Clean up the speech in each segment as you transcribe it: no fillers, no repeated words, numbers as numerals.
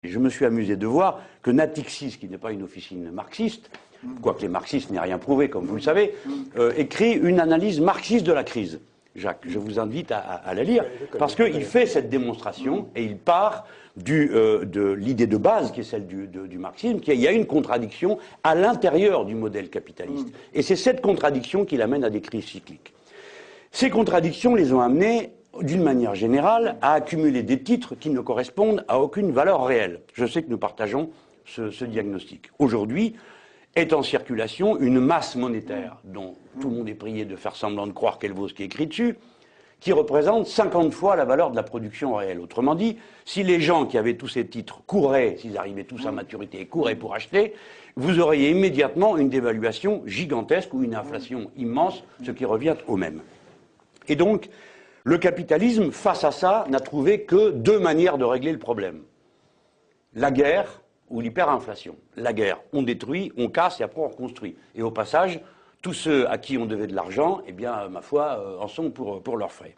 Je me suis amusé de voir que Natixis, qui n'est pas une officine marxiste, quoique les marxistes n'aient rien prouvé, comme vous le savez, écrit une analyse marxiste de la crise. Jacques, je vous invite à la lire, parce qu'il fait cette démonstration et il part de l'idée de base qui est celle du marxisme, qu'il y a une contradiction à l'intérieur du modèle capitaliste. Et c'est cette contradiction qui l'amène à des crises cycliques. Ces contradictions les ont amenés, d'une manière générale, à accumuler des titres qui ne correspondent à aucune valeur réelle. Je sais que nous partageons ce diagnostic. Aujourd'hui, est en circulation une masse monétaire, dont tout le monde est prié de faire semblant de croire qu'elle vaut ce qui est écrit dessus, qui représente 50 fois la valeur de la production réelle. Autrement dit, si les gens qui avaient tous ces titres couraient, s'ils arrivaient tous à maturité et couraient pour acheter, vous auriez immédiatement une dévaluation gigantesque ou une inflation immense, ce qui revient au même. Et donc, le capitalisme, face à ça, n'a trouvé que deux manières de régler le problème. La guerre ou l'hyperinflation. La guerre, on détruit, on casse et après on reconstruit. Et au passage, tous ceux à qui on devait de l'argent, eh bien, ma foi, en sont pour leurs frais.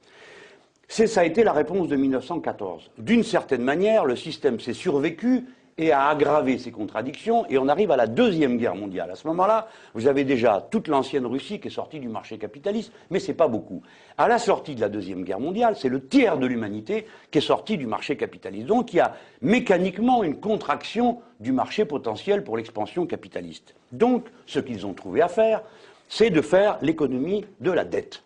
Ça a été la réponse de 1914. D'une certaine manière, le système s'est survécu et a aggravé ses contradictions, et on arrive à la Deuxième Guerre mondiale. À ce moment-là, vous avez déjà toute l'ancienne Russie qui est sortie du marché capitaliste, mais c'est pas beaucoup. À la sortie de la Deuxième Guerre mondiale, c'est le tiers de l'humanité qui est sorti du marché capitaliste. Donc il y a mécaniquement une contraction du marché potentiel pour l'expansion capitaliste. Donc, ce qu'ils ont trouvé à faire, c'est de faire l'économie de la dette.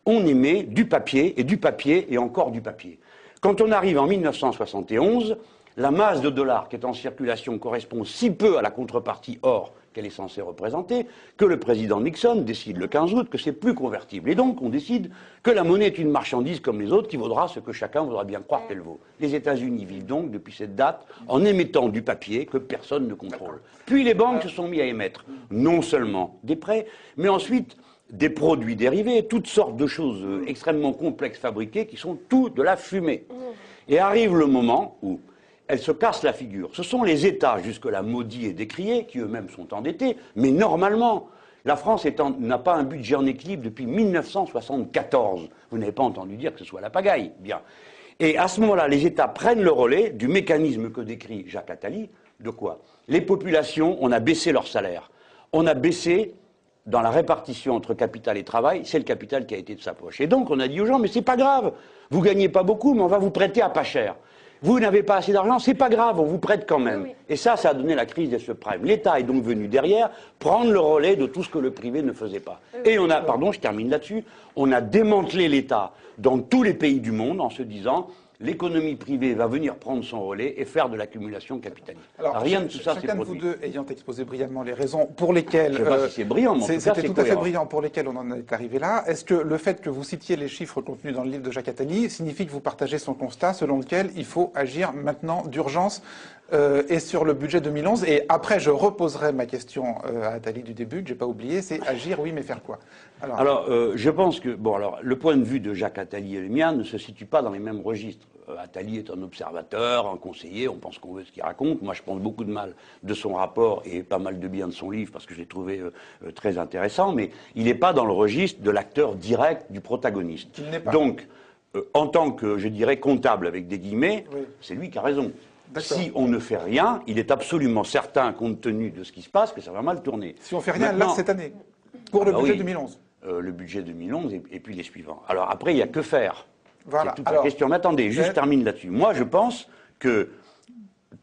On émet du papier et encore du papier. Quand on arrive en 1971, la masse de dollars qui est en circulation correspond si peu à la contrepartie or qu'elle est censée représenter que le président Nixon décide le 15 août que c'est plus convertible. Et donc on décide que la monnaie est une marchandise comme les autres qui vaudra ce que chacun voudra bien croire qu'elle vaut. Les États-Unis vivent donc depuis cette date en émettant du papier que personne ne contrôle. Puis les banques se sont mis à émettre non seulement des prêts, mais ensuite des produits dérivés, toutes sortes de choses extrêmement complexes fabriquées qui sont tout de la fumée. Et arrive le moment où elles se cassent la figure. Ce sont les États, jusque-là maudits et décriés, qui eux-mêmes sont endettés, mais normalement, la France n'a pas un budget en équilibre depuis 1974. Vous n'avez pas entendu dire que ce soit la pagaille. Bien. Et à ce moment-là, les États prennent le relais du mécanisme que décrit Jacques Attali. De quoi? Les populations, on a baissé leur salaire. On a baissé dans la répartition entre capital et travail, c'est le capital qui a été de sa poche. Et donc, on a dit aux gens, mais c'est pas grave, vous gagnez pas beaucoup, mais on va vous prêter à pas cher. Vous n'avez pas assez d'argent, c'est pas grave, on vous prête quand même. Oui. Et ça a donné la crise des subprimes. L'État est donc venu derrière prendre le relais de tout ce que le privé ne faisait pas. Oui. Et on a, pardon, je termine là-dessus, on a démantelé l'État dans tous les pays du monde en se disant l'économie privée va venir prendre son relais et faire de l'accumulation capitaliste. Alors, rien de tout ça s'est produit. Chacun de vous deux ayant exposé brillamment les raisons pour lesquelles... Je ne sais pas si c'est brillant, mais en tout cas, c'était tout à fait brillant pour lesquelles on en est arrivé là. Est-ce que le fait que vous citiez les chiffres contenus dans le livre de Jacques Attali signifie que vous partagez son constat selon lequel il faut agir maintenant d'urgence et sur le budget 2011? Et après, je reposerai ma question à Attali du début, que je n'ai pas oublié, c'est agir, oui, mais faire quoi? Alors, je pense que, le point de vue de Jacques Attali et le mien ne se situe pas dans les mêmes registres. Attali est un observateur, un conseiller, on pense qu'on veut ce qu'il raconte. Moi, je pense beaucoup de mal de son rapport et pas mal de bien de son livre parce que je l'ai trouvé très intéressant, mais il n'est pas dans le registre de l'acteur direct, du protagoniste. Il n'est pas. Donc, en tant que, je dirais, comptable avec des guillemets, oui. C'est lui qui a raison. Si on ne fait rien, il est absolument certain, compte tenu de ce qui se passe, que ça va mal tourner. Si on fait rien, là, cette année, pour le budget 2011. Le budget 2011 et puis les suivants. Alors après, il n'y a que faire. Voilà. C'est toute la question. Mais attendez, juste termine là-dessus. Moi, je pense que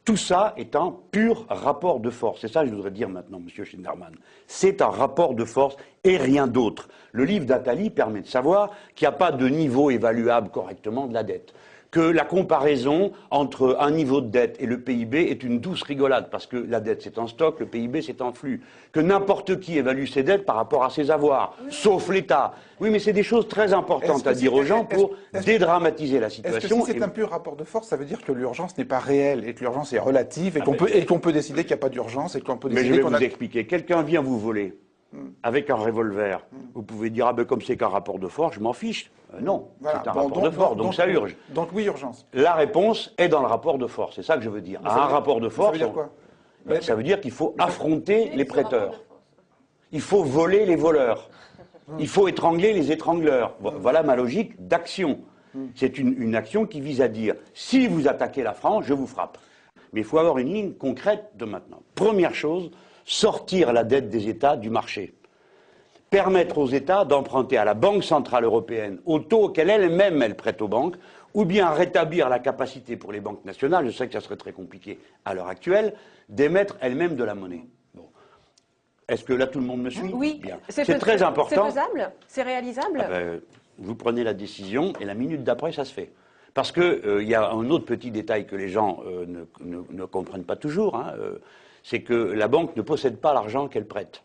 tout ça est un pur rapport de force. C'est ça que je voudrais dire maintenant, Monsieur Schinderman. C'est un rapport de force et rien d'autre. Le livre d'Attali permet de savoir qu'il n'y a pas de niveau évaluable correctement de la dette. Que la comparaison entre un niveau de dette et le PIB est une douce rigolade, parce que la dette c'est en stock, le PIB c'est en flux. Que n'importe qui évalue ses dettes par rapport à ses avoirs, sauf l'État. Oui, mais c'est des choses très importantes à dire aux gens pour dédramatiser la situation. Est-ce que si c'est un pur rapport de force, ça veut dire que l'urgence n'est pas réelle et que l'urgence est relative et qu'on peut décider qu'il n'y a pas d'urgence et qu'on peut décider mais je vais vous expliquer. Quelqu'un vient vous voler avec un revolver. Vous pouvez dire, comme c'est qu'un rapport de force, je m'en fiche. Non, voilà. C'est un rapport de force, donc ça urge. Donc oui, urgence. La réponse est dans le rapport de force, c'est ça que je veux dire. Un rapport de force, ça veut dire quoi? Ça veut dire qu'il faut affronter les prêteurs. Il faut voler les voleurs. Il faut étrangler les étrangleurs. Voilà ma logique d'action. C'est une action qui vise à dire, si vous attaquez la France, je vous frappe. mais il faut avoir une ligne concrète de maintenant. Première chose, sortir la dette des États du marché. Permettre aux États d'emprunter à la Banque centrale européenne au taux auquel elle-même elle prête aux banques, ou bien rétablir la capacité pour les banques nationales, je sais que ça serait très compliqué à l'heure actuelle, d'émettre elles-mêmes de la monnaie. Bon. Est-ce que là tout le monde me suit? Oui. Bien. C'est très important. C'est faisable? C'est réalisable? Vous prenez la décision et la minute d'après ça se fait. Parce que y a un autre petit détail que les gens ne comprennent pas toujours, hein, c'est que la banque ne possède pas l'argent qu'elle prête.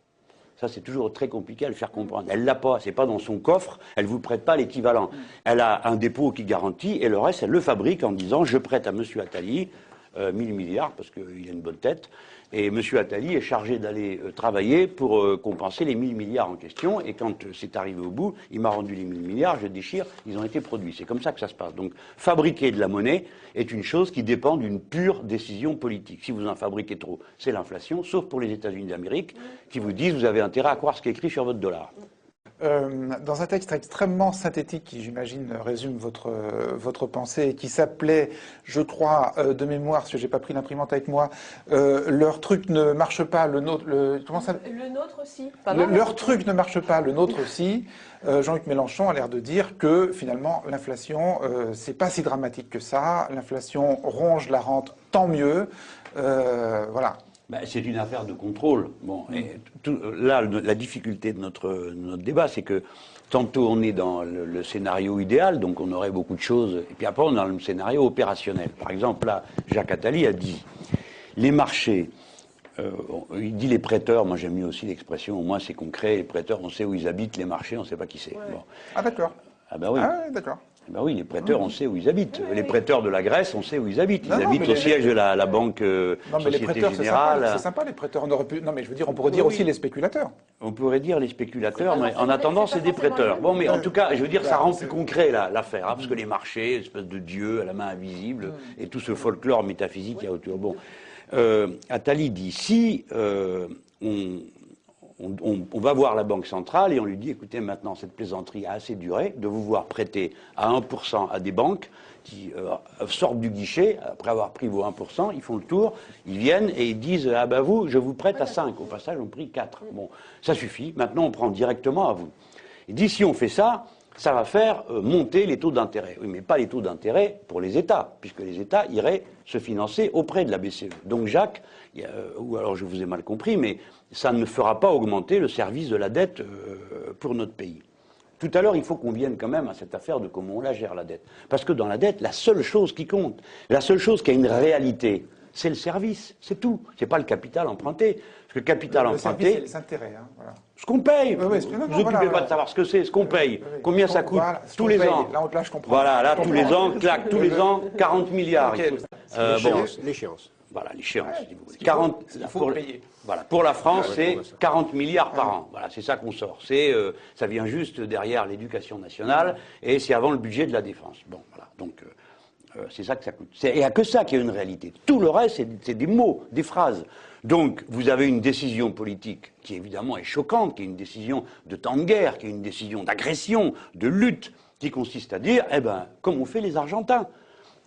Ça, c'est toujours très compliqué à le faire comprendre. Elle l'a pas, c'est pas dans son coffre, elle vous prête pas l'équivalent. Elle a un dépôt qui garantit, et le reste, elle le fabrique en disant, je prête à monsieur Attali 1000 milliards, parce qu'il a une bonne tête, et monsieur Attali est chargé d'aller travailler pour compenser les 1000 milliards en question, et quand c'est arrivé au bout, il m'a rendu les 1000 milliards, je déchire, ils ont été produits. C'est comme ça que ça se passe. Donc, fabriquer de la monnaie est une chose qui dépend d'une pure décision politique. Si vous en fabriquez trop, c'est l'inflation, sauf pour les États-Unis d'Amérique, qui vous disent, vous avez intérêt à croire ce qui est écrit sur votre dollar. Dans un texte extrêmement synthétique qui, j'imagine, résume votre pensée et qui s'appelait, je crois, de mémoire, si j'ai pas pris l'imprimante avec moi, leur truc ne marche pas, le nôtre, comment ça... Le nôtre aussi. Leur truc ne marche pas, le nôtre aussi. Jean-Luc Mélenchon a l'air de dire que finalement l'inflation, c'est pas si dramatique que ça. L'inflation ronge la rente, tant mieux. Voilà. Ben, c'est une affaire de contrôle. Bon, et là, la difficulté de notre débat, c'est que tantôt on est dans le scénario idéal, donc on aurait beaucoup de choses, et puis après on est dans le scénario opérationnel. Par exemple, là, Jacques Attali a dit les marchés, il dit les prêteurs, moi j'aime mieux aussi l'expression, au moins c'est concret, les prêteurs, on sait où ils habitent, les marchés, on ne sait pas qui c'est. Ouais. Bon. Ah d'accord. Ah ben oui. Ah d'accord. Ben oui, les prêteurs, on sait où ils habitent. Les prêteurs de la Grèce, on sait où ils habitent. Ils Non, habitent au siège de la banque non, mais les Société prêteurs, Générale. c'est sympa, les prêteurs. On aurait pu... Non, mais je veux dire, on pourrait dire aussi les spéculateurs. On pourrait dire les spéculateurs, mais en attendant, c'est des prêteurs. Bon, mais en tout cas, je veux dire, ça rend plus concret l'affaire, hein, parce que les marchés, espèce de dieu à la main invisible, et tout ce folklore métaphysique qu'il y a autour. Bon, Attali dit, si on va voir la Banque centrale et on lui dit, écoutez, maintenant, cette plaisanterie a assez duré, de vous voir prêter à 1% à des banques qui sortent du guichet, après avoir pris vos 1%, ils font le tour, ils viennent et ils disent, ah ben vous, je vous prête à 5. Au passage, on pris 4. Bon, ça suffit, maintenant on prend directement à vous. Il dit, si on fait ça, ça va faire monter les taux d'intérêt. Oui, mais pas les taux d'intérêt pour les États, puisque les États iraient se financer auprès de la BCE. Donc Jacques, ou alors je vous ai mal compris, mais ça ne fera pas augmenter le service de la dette pour notre pays. Tout à l'heure, il faut qu'on vienne quand même à cette affaire de comment on la gère, la dette. Parce que dans la dette, la seule chose qui compte, la seule chose qui a une réalité, c'est le service, c'est tout. C'est pas le capital emprunté. Parce que le capital emprunté... service, c'est les intérêts, hein, voilà. Ce qu'on paye. Oui, Vous vous occupez pas de savoir ce que c'est, ce qu'on paye. Combien ça coûte tous les ans. Là, je comprends. Voilà, là, tous les ans, clac, tous les ans, 40 milliards. Okay. L'échéance. Voilà, l'échéance, si vous voulez. Il faut payer. Voilà, pour la France, c'est 40 milliards par an. Voilà, c'est ça qu'on sort. Ça vient juste derrière l'éducation nationale et c'est avant le budget de la défense. Bon, voilà, donc c'est ça que ça coûte. Il n'y a que ça qui a une réalité. Tout le reste, c'est des mots, des phrases. Donc, vous avez une décision politique qui, évidemment, est choquante, qui est une décision de temps de guerre, qui est une décision d'agression, de lutte, qui consiste à dire, eh ben, comme ont fait les Argentins.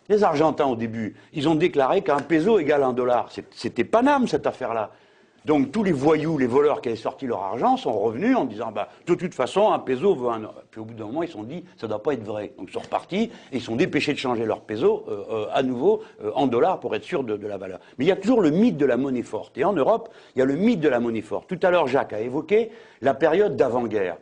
Les Argentins, au début, ils ont déclaré qu'un peso égale un dollar. C'était Paname, cette affaire-là. Donc, tous les voyous, les voleurs qui avaient sorti leur argent sont revenus en disant, bah, de toute façon, un peso vaut un... Puis au bout d'un moment, ils se sont dit, ça ne doit pas être vrai. Donc, ils sont repartis et ils sont dépêchés de changer leur peso à nouveau en dollars pour être sûr de la valeur. Mais il y a toujours le mythe de la monnaie forte. Et en Europe, il y a le mythe de la monnaie forte. Tout à l'heure, Jacques a évoqué la période d'avant-guerre.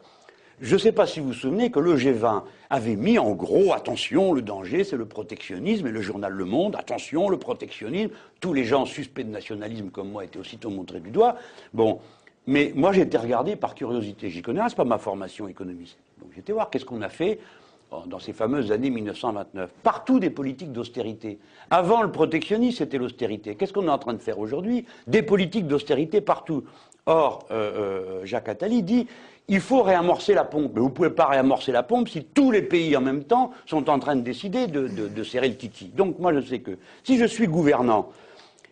Je ne sais pas si vous vous souvenez que le G20 avait mis en gros, attention, le danger, c'est le protectionnisme, et le journal Le Monde, attention, le protectionnisme, tous les gens suspects de nationalisme comme moi étaient aussitôt montrés du doigt. Bon, mais moi j'ai été regardé par curiosité, j'y connais rien, c'est pas ma formation économiste. Donc j'ai été voir qu'est-ce qu'on a fait dans ces fameuses années 1929. Partout des politiques d'austérité. Avant le protectionnisme, c'était l'austérité. Qu'est-ce qu'on est en train de faire aujourd'hui? Des politiques d'austérité partout. Or, Jacques Attali dit, il faut réamorcer la pompe. Mais vous ne pouvez pas réamorcer la pompe si tous les pays en même temps sont en train de décider de serrer le kiki. Donc moi je sais que si je suis gouvernant,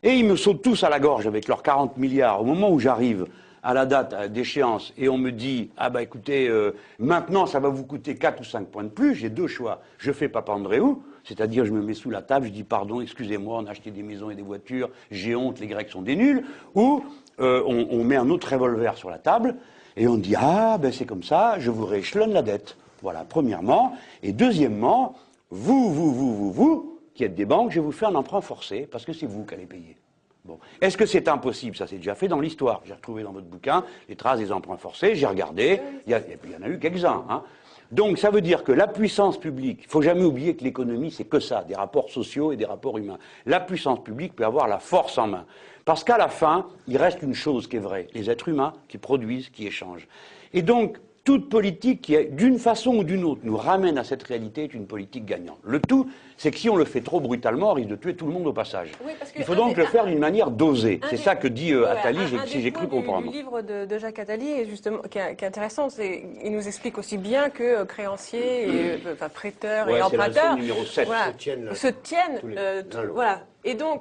et ils me sautent tous à la gorge avec leurs 40 milliards, au moment où j'arrive à la date d'échéance et on me dit, ah bah écoutez, maintenant ça va vous coûter 4 ou 5 points de plus, j'ai deux choix. Je fais Papandréou, c'est-à-dire je me mets sous la table, je dis pardon, excusez-moi, on a acheté des maisons et des voitures, j'ai honte, les Grecs sont des nuls, ou on met un autre revolver sur la table et on dit, ah ben c'est comme ça, je vous rééchelonne la dette. Voilà, premièrement. Et deuxièmement, vous, qui êtes des banques, je vais vous faire un emprunt forcé, parce que c'est vous qui allez payer. Bon. Est-ce que c'est impossible? Ça s'est déjà fait dans l'histoire. J'ai retrouvé dans votre bouquin les traces des emprunts forcés, j'ai regardé, il y en a eu quelques-uns. Hein. Donc ça veut dire que la puissance publique, il ne faut jamais oublier que l'économie, c'est que ça, des rapports sociaux et des rapports humains. La puissance publique peut avoir la force en main. Parce qu'à la fin, il reste une chose qui est vraie, les êtres humains qui produisent, qui échangent. Et donc, toute politique qui, d'une façon ou d'une autre, nous ramène à cette réalité est une politique gagnante. Le tout, c'est que si on le fait trop brutalement, on risque de tuer tout le monde au passage. Oui, il faut donc le faire d'une manière dosée. C'est ça que dit Attali, si j'ai cru comprendre. Le livre de Jacques Attali, est justement, qui est intéressant, il nous explique aussi bien que créanciers, prêteurs et emprunteurs numéro 7. se tiennent. Voilà. Et donc,